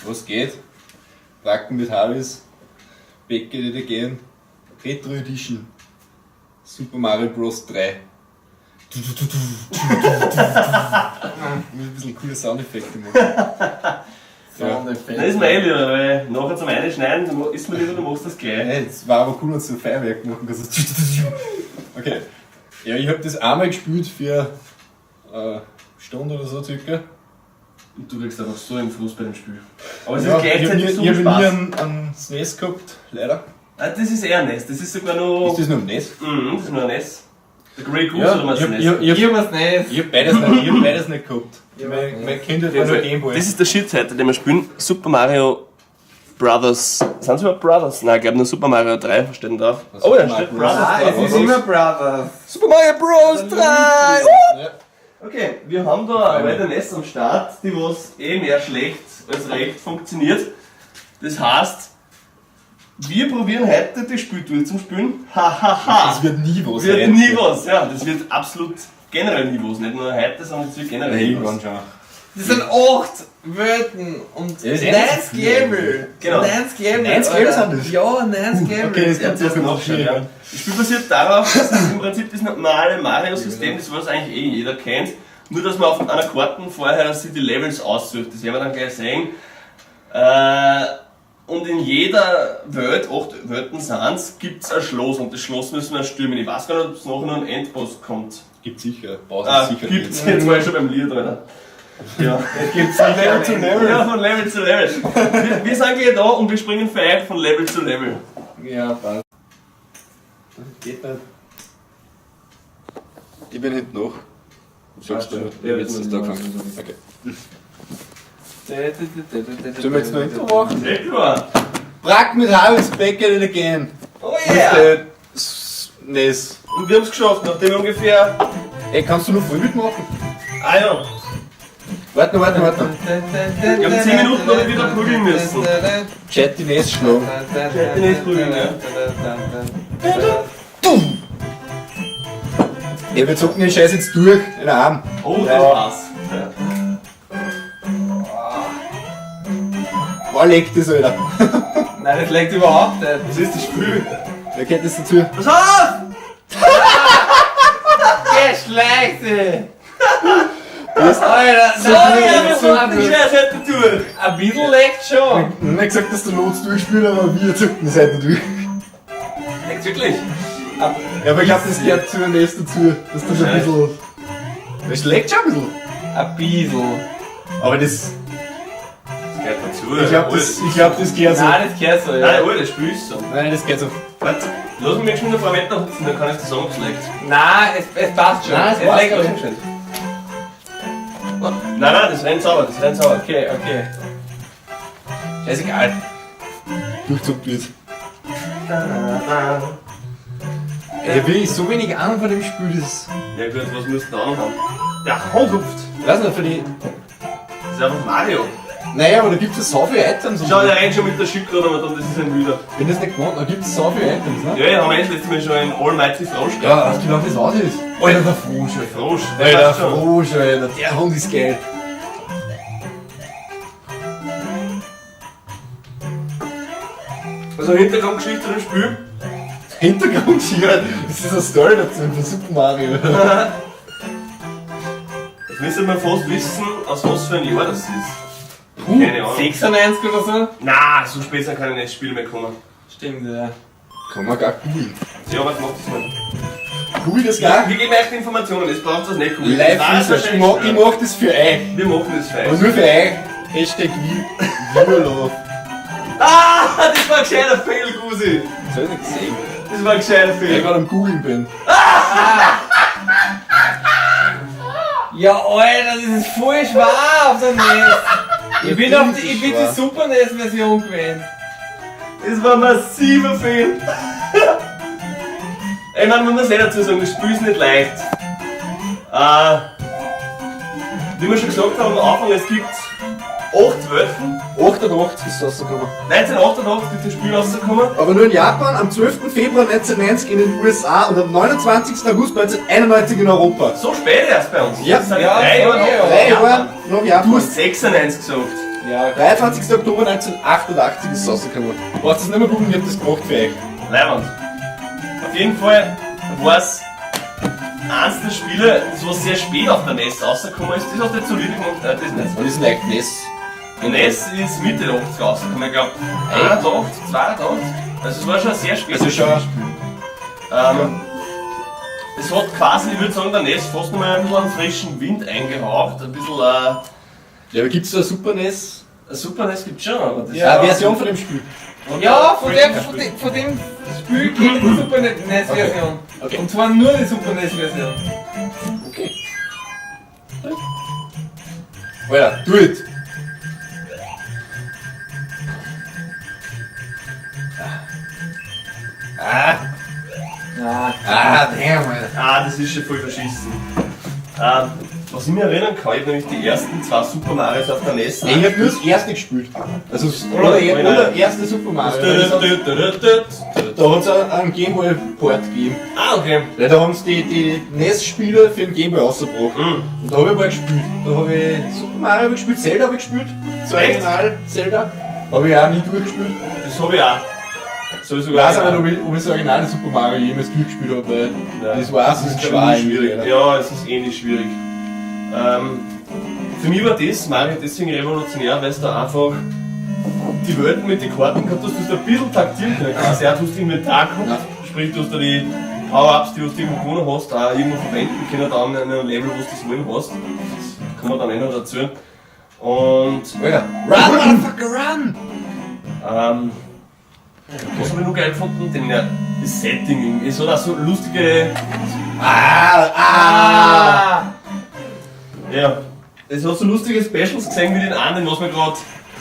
Was geht? Wacken mit Harvis, Becke die gehen, Retro Edition, Super Mario Bros. 3. Ich muss ein bisschen coole Soundeffekte machen. Das ist mir lieber, weil nachher zum Einschneiden ist mir lieber, du machst das gleich. Hey, das war aber cool, wenn du ein Feuerwerk machen kannst. Okay. Ja, ich habe das einmal gespielt für eine Stunde oder so circa. Und du kriegst einfach so einen Fluss bei dem Spiel. Aber es ist Ja, gleichzeitig so ich habe Spaß. nie einen SNES gehabt, leider. Ah, das ist eher ein NES, das ist sogar noch... Ist das noch ein NES? Das ist nur ein NES. Der Grey Goose Ja, oder was ist NES? Ich hab was Neues. Ich hab beides nicht gehabt. Mein Kind war nur Gameboy. Das ist der Shit heute, den wir spielen. Super Mario Brothers. Sind es überhaupt Brothers? Nein, ich glaube nur Super Mario 3 steht da drauf. Was Oh ja, Super steht Mario Brothers Ah, drauf. es ist immer Brothers. Super Mario Bros. 3! Ja. Okay, wir haben da eine Weile NES am Start, die was mehr schlecht als recht funktioniert. Das heißt, wir probieren heute das Spiel durchzuspielen. Hahaha! Das wird nie was. Wird sein. nie was, ja. Das wird absolut generell nie was. Nicht nur heute, sondern es wird generell Ja, nie irgendwann was. schon. Das sind 8 Wörter und Ja, das ist 9 Level. Genau. 9 Level. 9 Level Alter. sind das? Ja, 9 Level. Okay, das Ja, kommt das so noch schon, ja. Das Spiel basiert darauf, dass es im Prinzip das normale Mario-System, das was eigentlich jeder kennt, nur dass man auf einer Karte vorher sich die Levels aussucht. Das werden wir dann gleich sehen. Und in jeder Welt, 8 Welten sind es, gibt es ein Schloss und das Schloss müssen wir stürmen. Ich weiß gar nicht, ob es nachher noch ein Endboss kommt. Gibt sicher. Basis sicher. Gibt's. Jetzt war ich schon beim Lied, oder? Ja. Gibt's von Level zu Level. Ja, von Level zu Level. Wir sind gleich da und wir springen für euch von Level zu Level. Ja, passt. Geht nicht. Ich bin hinten noch. Sagst du, Ja, jetzt ist da gefangen. Okay. Sollen Sollen wir jetzt noch Intro machen? Sehr klar. Brack mit Harvis, Becke die gehen. Oh Mit yeah! der NES. Und wir haben es geschafft, nachdem wir ungefähr... Ey, kannst du noch voll mitmachen? Ah ja. Warte noch. Ich habe 10 Minuten noch nicht wieder prügeln müssen. Chat die NES schlagen. hätte nicht prügeln, ja. Ey, wir zocken den Scheiß jetzt durch in den Arm. Oh, das war's. Ja. Boah, leckt das, Alter. Nein, das legt überhaupt nicht. Das ist das Spiel. Wer kennt das dazu? Pass auf! Geschlechte! Alter, Alter, Ja, wir sollten die Scheiße heute durch. ein bisschen leckt schon. Ich hab nicht gesagt, dass du Lots durchspielst, aber wir zocken das heute durch. Echt wirklich? Ja, aber ich glaub, das gehört zu der NES dazu. Dass das ein bisschen. Das leckt schon ein bisschen. Ein bisschen. Aber das. Das gehört dazu. Ich glaub, das gehört so. Nein, das gehört so, Nein, ja. Alter, das Spiel ist so. Nein, das geht so. Warte, lass mich schon noch ein paar Meter hutzen, dann kann ich das sagen, ob es leckt. Nein, es passt schon. Nein, es es passt leckt schon. schon. Nein, das rennt sauber, das rennt sauber. Okay. Scheißegal. Durchzockt wird. Ey, will ich so wenig Ahnung von dem Spiel, das. Ja gut, was müsst ihr da noch haben? Der Handluft. Weiß nicht, für die. Das ist einfach Mario. Naja, aber da gibt es so viele Items. und Schau, so. der rennt schon mit der Schildkröte und das ist ein Wilder. Wenn das nicht gewohnt, da gibt es so viele Items, ne? Ja, haben wir das letzte Mal schon einen Almighty Frosch Ja, gehabt. weißt du, wie lange das aus ist? Alter, der Frosch, Alter. Frosch, Alter, passt schon. Frosch, Alter. Der Hund ist geil. Also Hintergrundgeschichte zu dem Spiel. Hintergrund hier, das ist eine Story dazu von Super Mario. Jetzt müssen wir fast wissen, aus was für ein Jahr das ist. Keine Ahnung. 96 oder so? Na, so spät sind keine Spiele mehr gekommen. Stimmt, ja. Kann man gar googeln. Ja, was macht das mal? Google das gar? Wir geben euch die Informationen, jetzt braucht ihr das nicht googeln. Live Das ist Research. Ich wahrscheinlich mach das für euch. Wir machen das für Aber euch. nur für euch. Hashtag Violove. Ah, das war ein gescheiter Fail, Gusi. Das hab ich nicht gesehen. Das war ein gescheiter Weil ich Fail. gerade am Googeln bin. Ja, Alter, das ist voll schwer auf der NES. Ich bin die Super NES-Version gewesen. Das war ein massiver Fail. Ich meine, man muss eh dazu sagen, das Spiel ist nicht leicht. Wie wir schon gesagt haben am Anfang, es gibt 8 Welten. 88 ist das rausgekommen. 1988 ist das Spiel rausgekommen. Aber nur in Japan, am 12. Februar 1990 in den USA und am 29. August 1991 in Europa. So spät erst bei uns. Ja, Das sind ja, 3 Jahre ja, noch. 3 Jahre noch Du Japan. hast 96 gesagt. Ja, 23. Oktober 1988 ist es rausgekommen. Brauchst du das nicht mehr gucken, ich hab das gemacht für euch. Leibwand. Auf jeden Fall war es eins der Spiele, das was sehr spät auf der NES rausgekommen ist. Das hast du jetzt solide gemacht, das nicht. Und das ist leicht NES. Der NES ist Mitte der 80er rausgekommen, ich glaube 81, 82. Also es war schon sehr spät. Also schon. Es hat quasi, ich würde sagen, der NES fast noch mal ein bisschen einen frischen Wind eingehaucht. Ein bisschen Ja, aber gibt's da ein Super NES? ein Super NES gibt es schon, aber das Ja, Version von dem Spiel. Ja, von dem Spiel geht die Super NES-Version. Okay. Und zwar nur die Super NES-Version. Okay. Alter, do it! Damn, Alter. Ah, das ist schon voll verschissen. Was ich mir erinnern kann, ich habe nämlich die ersten zwei Super Marios auf der NES. Ich hab nur das erste gespielt. Also, Oder- oder erste Super Mario. Da hat es einen Gameboy Port gegeben. Ah, okay. Weil da haben sie die NES-Spiele für den Gameboy rausgebracht. Mhm. Und da habe ich mal gespielt. Da habe ich Super Mario gespielt, Zelda habe ich gespielt. So Echt? original Zelda. Habe ich auch nie durchgespielt. Das habe ich auch. So Ich sogar. weiß aber nicht, ob ich das originale Super Mario jemals durchgespielt habe, weil Ja. das war so schwer schwierig. Ja, es ist ähnlich schwierig. Für mich war das Mario deswegen revolutionär, weil es da einfach die Welten mit den Karten gehabt hast, du hast ein bisschen taktieren können. Also, ja, du hast Inventar gehabt, Ja. sprich, du hast da die Power-Ups, die du irgendwo gewonnen hast, auch irgendwo verwenden können, dann in einem Level, wo du das wollen hast. Das kann man dann eh noch dazu. Und Alter, run, motherfucker, run! was habe ich noch geil gefunden? Das Setting irgendwie. Es hat auch so lustige. Ja. Es hat so lustige Specials gesehen wie den einen, was wir gerade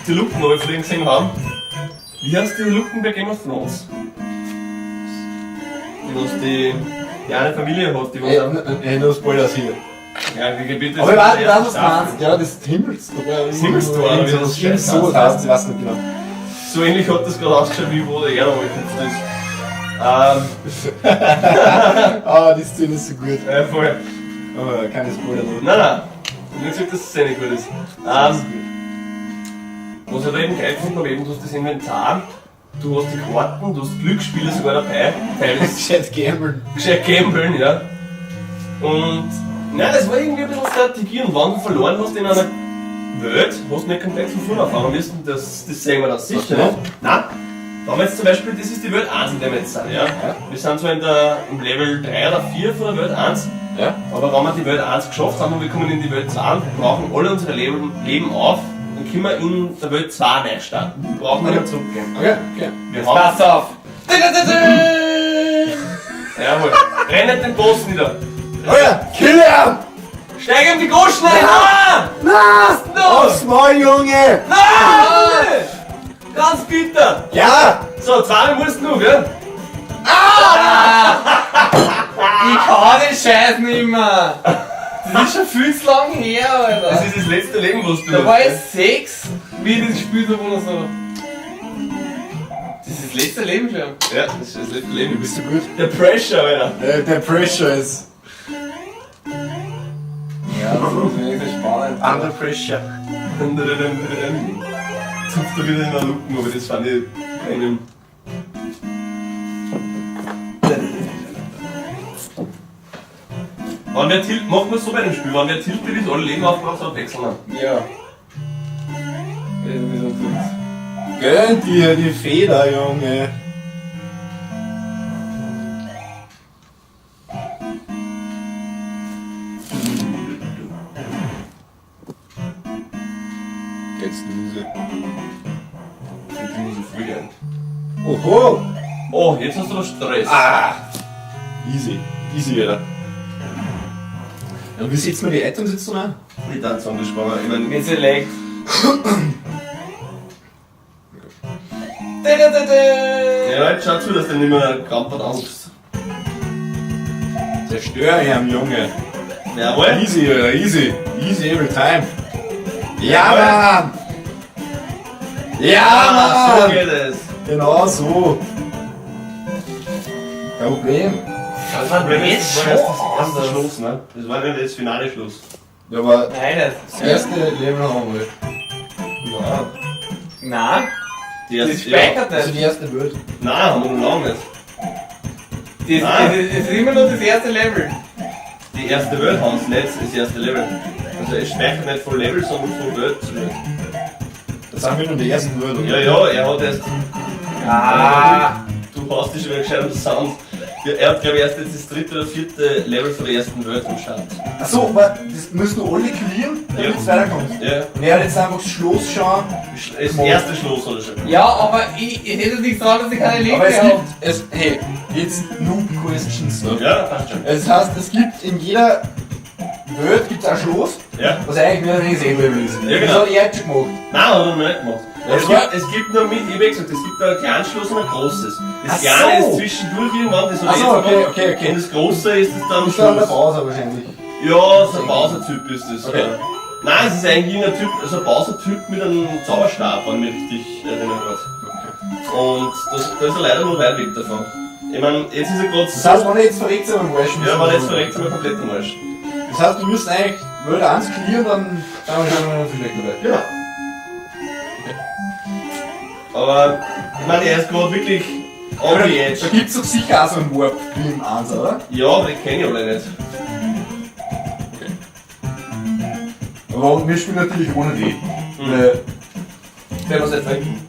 die Luken neu von dem gesehen haben. Wie heißt die Luken bei Game of Thrones? Die was die eine Familie hat, die was No Spoilers hier. ja, wie Gebiete Aber ich weiß nicht, was du meinst. Ja, das Himmelstor. Das Himmelstor, oder wie das Irgend Scheiß so heißt. heißt, ich weiß nicht genau. So ähnlich hat das gerade ausgeschaut, wie wo der Erde angeknüpft ist. Ah, die Szene ist so gut. Voll. Aber keine Spoiler. Nein. Ich hab gesagt, dass das sehr nicht gut ist. Was ich da eben geil gefunden habe, eben, du hast das Inventar, du hast die Karten, du hast Glücksspiele sogar dabei, teilweise Gescheit gamblen. gescheit gambeln, ja. Und nein, das war irgendwie ein bisschen Strategie und wenn du verloren hast in einer Welt, hast du nicht komplett von vorne anfangen müssen, das sehen wir dann sicher Hast du nicht. Nein. Da haben wir jetzt zum Beispiel, das ist die Welt 1, in der wir jetzt sind, ja. Wir sind so im Level 3 oder 4 von der Welt 1. Ja? Aber wenn wir die Welt 1 geschafft haben und wir kommen in die Welt 2, wir brauchen alle unsere Leben auf, dann können wir in der Welt 2 neu starten. Wir brauchen nicht mehr zurückgehen. Okay, okay. Wir haben, Pass auf! jawohl, rennt den Boss nieder. Alter, kill him! Steig in die Goschen rein! Na! Aufs Maul, Junge! Nein! Ganz bitter! Ja! So, 2 musst du noch, gell? Ich kann den Scheiß nicht mehr! Das ist schon viel zu lang her, Alter! Das ist das letzte Leben, was du Da war ich hast. 6, wie ich das gespielt habe oder so. Das ist das letzte Leben schon. Ja, das ist das letzte Du Leben. bist so gut. Der Pressure, Alter. Der Pressure ist. Ja, das ist wirklich so spannend. Under Pressure. Zupft er wieder in der Luken, aber das fand ich keinem. Wann wer tilt, macht man so bei dem Spiel, wann wer tiltet ist, alle Leben aufbraucht, so wechseln. Ja. Wieso tut's? Gönn dir die Feder, Junge. Jetzt Lose. Ich muss so früh gern. Oho! Oh, jetzt hast du noch Stress. Easy. Easy wieder. Und wie sieht's mit den Items jetzt noch an? Ich darf sagen, das war ich meine, Mir select. ja, jetzt schau zu, dass der nicht mehr krampert Angst. Zerstör ihn, Junge. Jawohl. Easy, Alter, easy. Easy every time. Ja, Mann! Ja, so Mann! geht es. Genau so. Kein Problem. Was war denn jetzt Das schon? war erst das Schluss, ne? Das war nicht das finale Schluss. Ja, aber Nein, das erste Level haben wir. Nein. Nein, Die das erste, speichert Also nicht. die erste Welt. Nein, haben wir noch lange nicht. Das ist immer nur das erste Level. Die erste Welt haben sie nicht, das erste Level. Also es speichert nicht von Level, sondern von Welt zu Welt. Das haben wir nur in der ersten Welt, oder? Ja, ja, er hat erst. Ah, Du hast dich schon wieder gescheit am Sound. Ja, er hat, glaube ich, erst jetzt das dritte oder vierte Level von der ersten Welt am Start. Achso, aber das müssen wir alle clearen, damit es weiterkommt. Ja. Und er hat jetzt einfach das Schloss schauen. Das erste Schloss oder schon. ja, aber ich hätte nicht sagen, dass ich keine Leben Aber es habe. gibt, hey, jetzt Noob Questions. Ne? Ja, passt schon. Das heißt, es gibt in jeder Welt gibt's ein Schloss, Ja. was eigentlich mehr oder weniger Sehlevel ist. Ja, genau. Das hat er jetzt schon gemacht. Nein, hat er noch nicht gemacht. Ja, Es gibt nur mit, ich hab gesagt, es gibt ein kleines Schloss und ein großes. Das Ach kleine so. ist zwischendurch irgendwann, das hat Ach so, er jetzt okay, gemacht. okay. Und das große ist das dann am Das ist dann der Schluss. Bowser wahrscheinlich. Ja, so ein Bowser-Typ ist das. Okay. Nein, es ist eigentlich irgendein Typ, also ein Bowser-Typ mit einem Zauberstab, wenn ich mich richtig erinnern kann. Und da ist er leider nur weit weg davon. Ich meine, jetzt ist er gerade Das heißt, wenn er jetzt verreckt, sind wir im Arsch. ja, weil jetzt verreckt sind wir komplett am Arsch. Das heißt, wir müssen eigentlich Welt 1 clearen, dann sind wir schon mal viel schlechter dabei. Genau. Aber, ich meine, er ist gerade wirklich on the edge. Da gibt's doch sicher auch so einen Warp wie im 1, oder? Ja, aber den kenne ich alle nicht. Aber wir spielen natürlich ohne die. Weil Der muss jetzt trinken.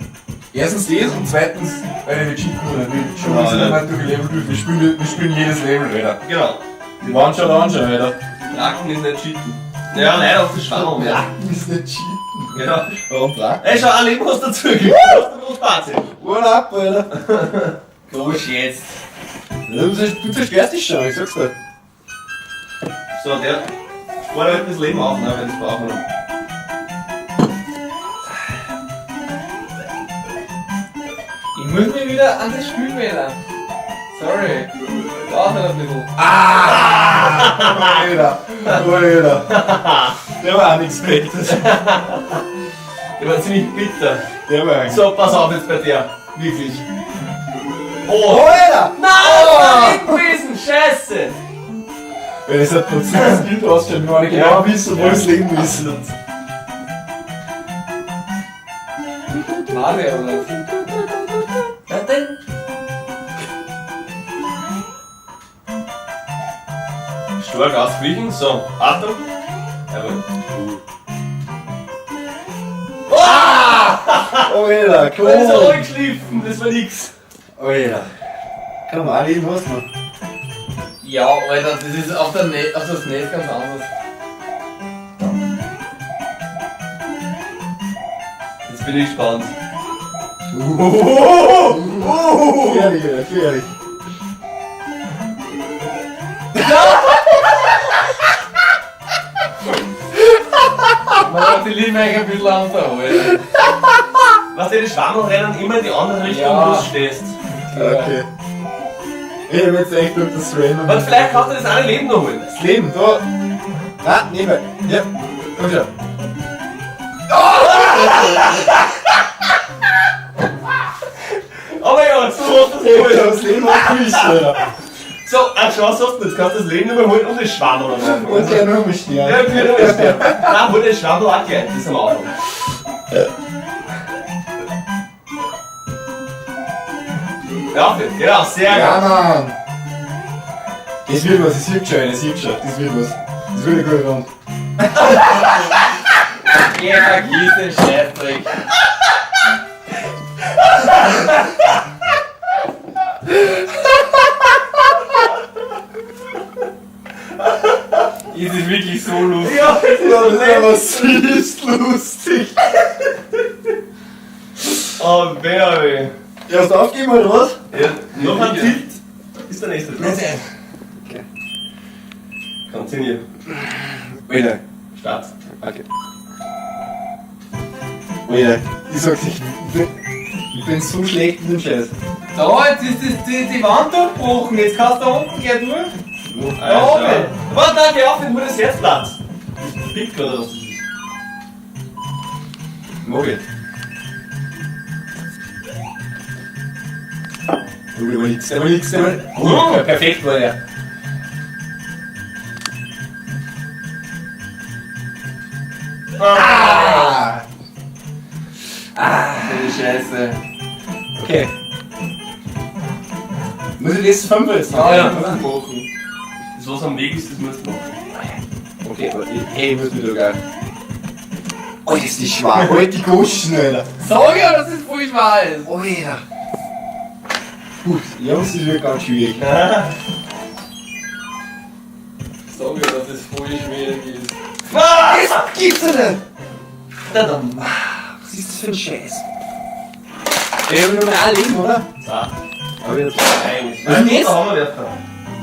erstens das und zweitens, weil wir cheaten oder wir schon Ja, sind ja. halt durch die Level durch. Wir spielen jedes Level, Alter. Genau. Die waren schon Alter. Bracken ist nicht cheaten. Ja, leider auf das Schwamm. Ja. Bracken ist nicht cheaten. Genau. Warum Bracken? Ey, schau, ein Leben hast du dazugegeben. Du hast eine Großparty. Urlaub, Alter. Los jetzt. Du zerstörst dich schon, ich sag's dir. So, der spart halt das Leben auf, ne, wenn es brauchen. Ich muss mich wieder an das Spiel wählen. Sorry. Dauert noch ein bisschen. Alter. Der war unexpected. Der war ziemlich bitter. Der war eigentlich. So, pass auf jetzt bei dir. Wirklich. Oh, Oh! Alter! Nein, das war nicht gewesen! Scheiße! Wenn es hat plötzlich das Bild ausschaut, wir wollen genau wissen, wo das Leben ist. Mario oder was? Ja, denn? Stark ausgewichen, so, Achtung. Jawohl. Oh, Alter, Das ist cool. angeschliffen, das war nix. Alter. Komm, Ali, was noch? Ja, Alter, das ist auf das Netz ganz anders. Jetzt bin ich gespannt. Gefährlich, Alter, gefährlich. Man hat die Linie eigentlich ein bisschen anders, Alter. Was die Schwammelrennen immer in die andere Richtung, Ja. wo du stehst. Okay. Ich hab jetzt echt durch das Random. Und vielleicht kannst du das eine Leben noch holen. Das Leben, da. Na, nehmen. Ja, komm schon. Aber ja, so hast du das Alter, geholt. das Leben hat Quiz, Alter. So, eine Chance hast du, jetzt kannst du das Leben nicht mehr holen und das Schwammel noch Und der nur mit Ja, Stern. wir haben das Nein, wo der Schwammel auch gleich, das am Anfang. Ja, genau, sehr Ja, gut. Mann. Das wird was, das wird schon, das wird schon. Das wird was. Das wird ein guter Rund. Ich vergiss den Scheißdreck. Ist es wirklich so lustig? Ja, das ist Ja, so das nett. ist aber süß lustig. Oh, wer Ja, hast du aufgegeben oder was? ja, noch ein Tilt ist der nächste dran. Okay. Continue. Alter. Start. Okay. Alter. Ich sag's nicht. Ich bin so schlecht in dem Scheiß. Da, jetzt ist die Wand durchgebrochen. Jetzt kannst du da unten gleich durch. Also. Warte, nein, geh auf, nur das Herzblatt. Das pickt gerade, was das ist. Okay. Oh, der war nix, der war nix, der war. Oh, perfekt war der. Ah! Die Scheiße. Okay. Muss ich das 5 jetzt Ja, ja, machen? machen. Das, was am Weg ist, das musst du machen. Okay, aber ich muss wieder geil. Oh, das ist die schwer. Halt die Goschen, Alter. Sag ja, dass es voll schwer ist. Alter. Gut, Jungs, das wird ganz schwierig. Sag ja, dass es voll schwierig ist. Das gibt's ja nicht. Verdammt. Was ist das für ein Scheiß? Ich hab nur mal ein Leben, oder? So, Aber jetzt. eigentlich. Was ist das? Hammerwerfer.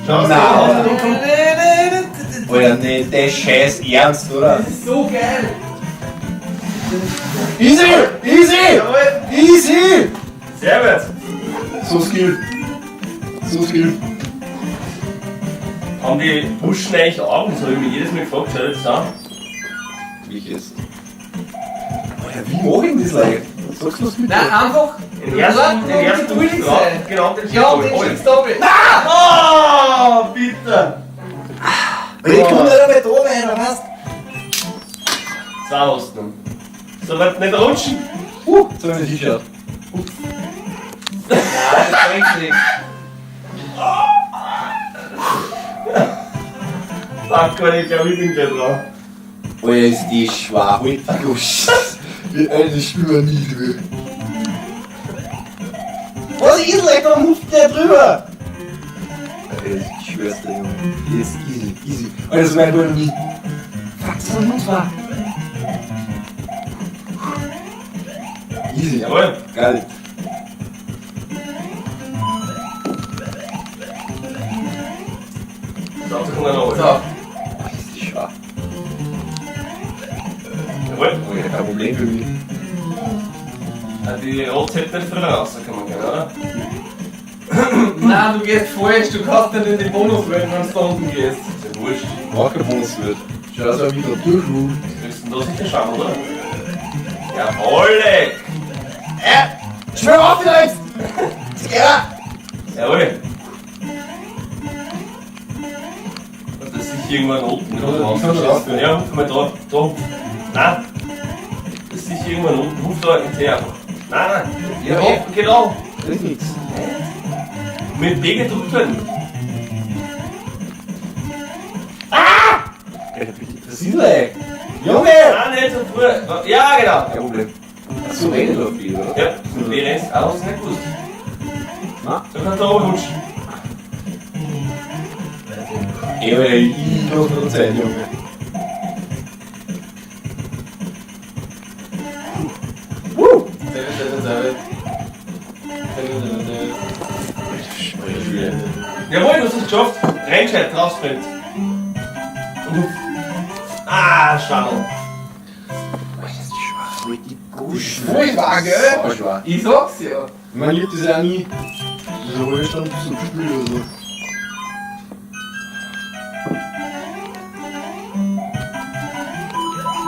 Schau, Nein. Nein. Alter, nicht der Scheiß ernst, oder? Das ist so geil. Easy! Easy! Jawohl. Easy! Sehr gut. So skill. So skill. Haben die Buschen eigentlich Augen? Das habe ich mir jedes Mal gefragt. Schau dir das an. Wie jetzt? Alter, wie mach ich das like? Sagst du was mit Nein, einfach. Den ersten Geduldig Busch sein. drauf. Genau, den Ja, und den Schild. schickst du doppelt. Oh, bitte. Weil ich komm nicht einmal da rein, oder was? Zwei hast du noch. So weit nicht rutschen. So ein T-Shirt. Nein, das bringt nichts. Fuck, Mann, ich glaube, ich bin gleich drauf. Alter, ist die schwer. Halt die Goschen. Wie eine Spür nie durch. Was ist denn, da hupft der drüber? Alter, ich schwör's dir, Junge. Das ist easy, easy. Alter, das war noch nie. Fuck, so ein Mund war. Easy, Jawohl. Geil. So, da kommt einer raus. So. Das ist die schwer. Jawohl. Oh ja, kein Problem für mich. Die Rot hätte nicht früher rauskommen können, oder? Nein, du gehst falsch. Du kannst nicht in die Bonuswelt, wenn du da unten gehst. Ist ja wurscht. Mach kein Bonus wird. Schau, dass er wieder durchruht. Willst du da sicher schauen, oder? Jawohl, Leck. Schwör auf jetzt! Ja! Jawohl. Und das ist sicher irgendwo ein Unten. Ja, oder? ich kann drauf. Ja, hupf mal da. Da hupf. Nein. Das ist sicher irgendwo ein Unten. Hupf da hinterher einfach. Nein. Ja, Ja, genau. Das ist nichts. Mit Wege drücken. Alter, bitte. Das ist like. Junge! Nein, nicht so früh. Ja, genau. Kein Problem. So redet doch viel, oder? Ja, und wie rennst du aus? Nicht gut. Na? So kannst du oben rutschen. Ey, Alter, ich lass mir Zeit, Junge. Jawohl, du hast es geschafft. Rennscheid rausfällt. Und hupf. Ah, Schwammel. Das ist schwach. Mit die Buschen. Voll schwer, gell? Voll schwach. Ich sag's ja. Man liebt das ja nie. So Ruhestand zum Spiel oder so.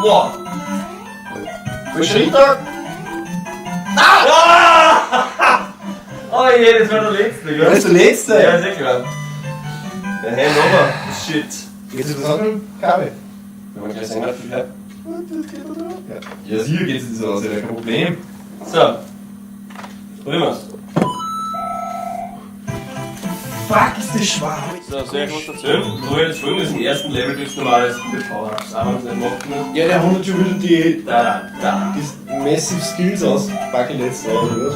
Wow. Für Schrittag? Ah! Oh je, das war der letzte, gell? Das ist der letzte. Ja, sehr klar. Der Hand over. Shit. Geht's jetzt aus dem Kabel? Wenn man gleich sehen hat, viel hat. Ja, sicher geht's jetzt aus, ja, kein Problem. So. Probieren wir's. Fuck, ist das schwach. So, sehr gut dazu. So, jetzt folgendes im ersten Level durchs normales Power-Ups. Aber das nicht machen. Ja, der hat schon wieder die Da. Massive Skills aus. Pack ich jetzt raus, oder?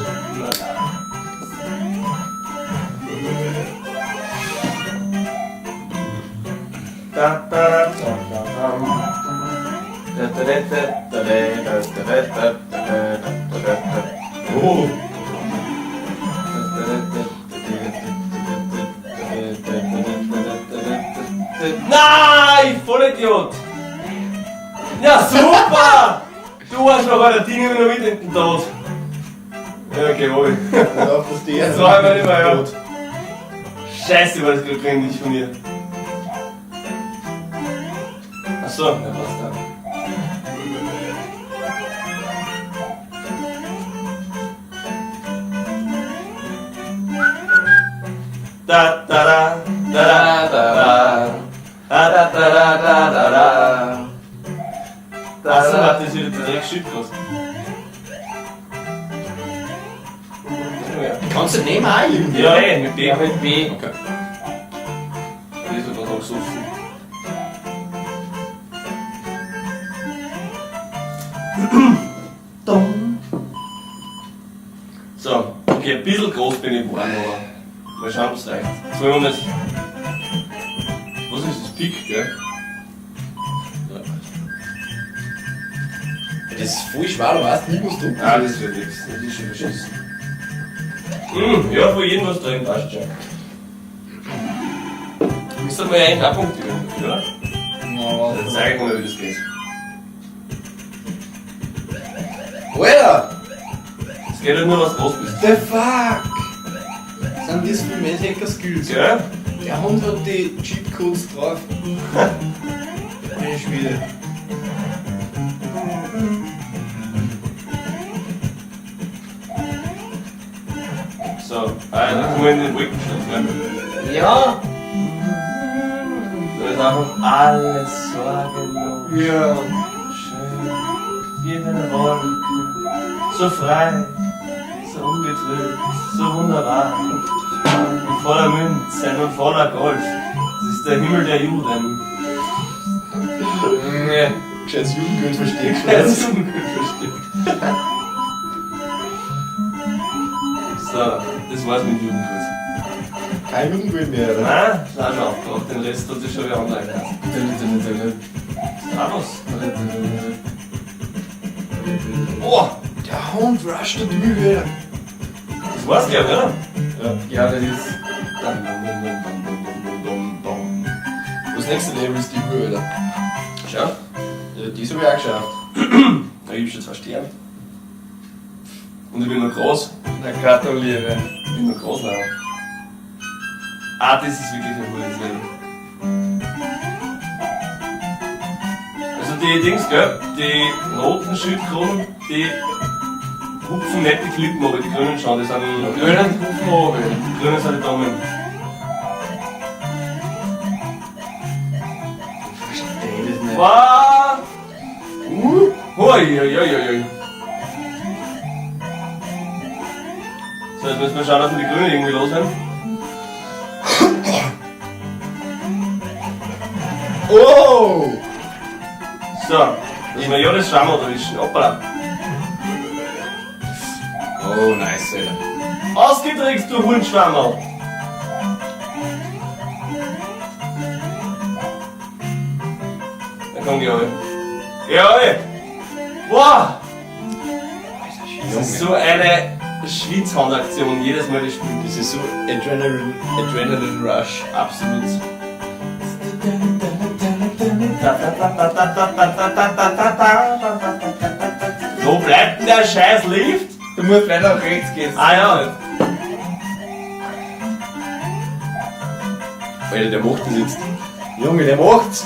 Oh. Nein, Vollidiot! Ja, super! Du hast noch eine Dinge noch mit in den Tod. Ja, okay, hol. Ja, auf das Jetzt war ich nicht mehr, ja. Scheiße, war das gerade gründig von mir. Achso, ja, passt dann. Da da da da da da. Achso, warte, das ist wieder direkt Schild los. Kannst du nehmen auch irgendwie? Ja, mit B. Ja, mit B. Okay. Das ist aber auch so viel. So, okay, ein bisschen groß bin ich geworden, aber mal schauen, ob es reicht. 200. Was ist das? Pik, gell? Das ist voll schwer, du weißt nicht, was du Ah, das wird nichts. Das ist schon verschissen. Ja, von jedem was drin, passt schon. Ist doch mal eigentlich auch Punkte dafür, oder? Ja, Dann zeig ich mal, wie das geht. Alter! Es geht halt nur, was groß bist. The fuck! Sind das für Manhacker-Skills? Gell? Der Hund hat die Cheatcodes drauf. Meine Schwede. So, dann kommen wir in den Wolkenschutz, ne? Ja. Da ist einfach alles sorgenlos. Ja. Schön, wie in einer Wolke. So frei, so ungetrübt, so wunderbar. Und voller Münzen und voller Gold. Das ist der Himmel der Juden. Ja. Scheiß Jugendgeld verstehst du Das das? ist ungut versteckt. So, das war's mit Jugendkurs. Kein Jugendgeld mehr, oder? Nein, das ist schon aufgebraucht. Den Rest hat sich schon wieder online gehabt. Thanos. Oh! Der Hund rusht da drüber. Das war's, glaub ich, oder? Ja, das ist. Das nächste Level ist die Höhe, Alter. Schau. Ja, die habe ich auch geschafft. Da gibst du 2 Sterne. Und ich bin noch groß. Na, gratuliere. Ich bin noch groß leider. Ah, das ist wirklich ein gutes Level. Also die Dings, gell? Die roten Schildkröten, die hupfen nicht die Klippen, aber die grünen schon, die sind. Grünen Kufen oben. Die grünen sind die Daumen. Wow! Hui, hui, hui, hui. So, jetzt müssen wir schauen, dass wir die Grünen irgendwie loswerden. Oh! So, dass wir ja das Schwammerl erwischen. Hoppala. Oh, nice, Alter. Ausgetrickst, du Hundschwammerl! Da kommen die alle. Jawohl! Wow! Das ist so eine Schwitzhandaktion, jedes Mal das Spiel. Das ist so Adrenaline Rush. Absolut. Wo bleibt denn der scheiß Lift? Du musst leider nach rechts gehen. Ah ja. Alter, der macht das jetzt. Junge, der macht's.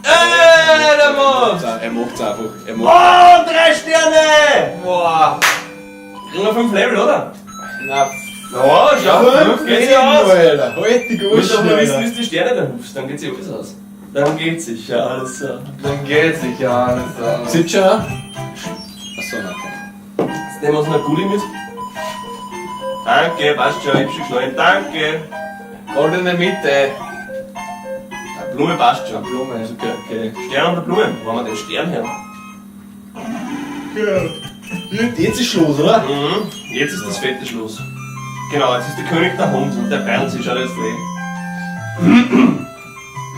Der Mann! Er macht's einfach. Er macht. Oh, 3 Sterne! Boah. Kriegen wir 5 Level, oder? Na, Ja, schau, 5 geht's ja aus. Alter. Halt die Du musst doch Goschen, nur wissen, Alter. wie du die Sterne dann rufst, dann geht's ja alles aus. Dann geht's sich, ja, alles so. dann geht sich ja alles aus. Sitzt schon? Achso, okay. Jetzt nehmen wir uns noch Gulli mit. Danke, passt schon, ich hab schon geschnallt. Danke. Goldene Mitte. Eine Blume passt schon. Blume. Ist okay. Stern und der Blume. Wo haben wir den Stern her? Jetzt ist Schluss, oder? Mhm. Jetzt ist das fette Schluss. Genau, jetzt ist der König der Hund und der beilt sich schon jetzt weh.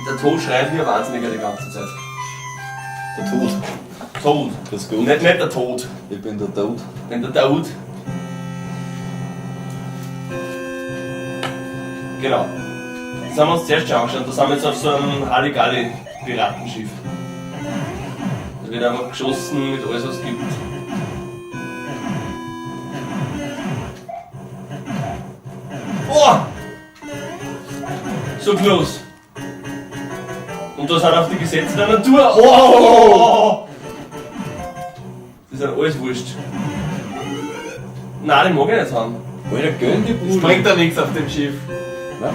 Der Tod schreit wie ein Wahnsinniger die ganze Zeit. Der Tod. Tod. Das ist gut. Nicht der Tod, Ich bin der Tod. wenn der Tod. Genau. Das haben wir uns zuerst schon angeschaut. Da sind wir jetzt auf so einem Halligalli-Piratenschiff. Da wird einfach geschossen mit alles, was es gibt. Oh! So close. Und da sind auf die Gesetze der Natur. Oh! Das ist alles wurscht. Nein, den mag ich nicht haben. Alter, gönn die Es Bruder. bringt da nichts auf dem Schiff. Nein.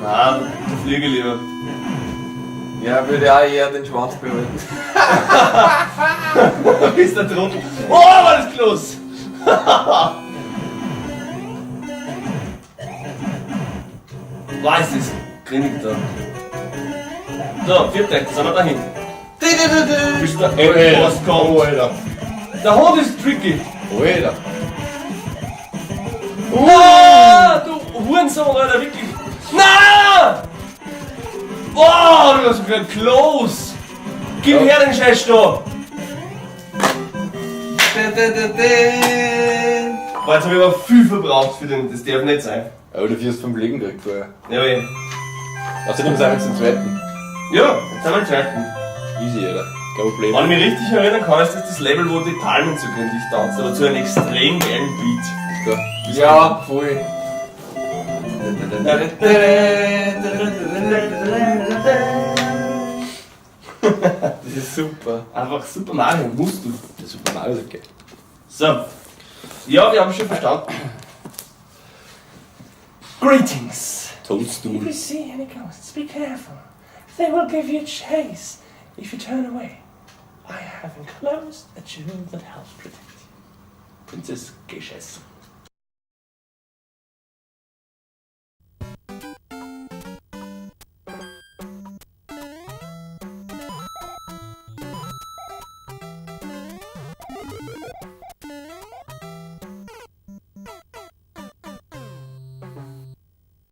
Nein, der Fliege lieber. Ja, würde auch eher den Schwanz behalten. Da ist der drunten. Oh, war das close! Was ist grinig da? So, vierter, sind wir dahin. Bis der Endboss kommt. Alter. Der Hund ist tricky. Alter. Ah, du Hurensohn, Alter, wirklich. Na! Boah, du hast gerade close. Gib her den Scheiß da. Boah, jetzt hab ich aber viel verbraucht für den, das darf nicht sein. Aber du wirst vom Legen gekriegt vorher. Ja, ey. Außerdem sind wir jetzt im zweiten. Ja, jetzt sind wir im zweiten. Easy, Alter. Kein Problem. Wenn ich mich richtig erinnern kann, ist das das Level, wo die Palmen so gründlich tanzen, aber zu einem extrem geilen Beat. Ja, voll. Das ist super. Einfach Super Mario, musst du. Der Super Mario ist okay. So. Ja, wir haben schon verstanden. Greetings. Toadstool. If you see any ghosts, be careful. They will give you a chase if you turn away. I have enclosed a jewel that helps protect you. Princess Gesches.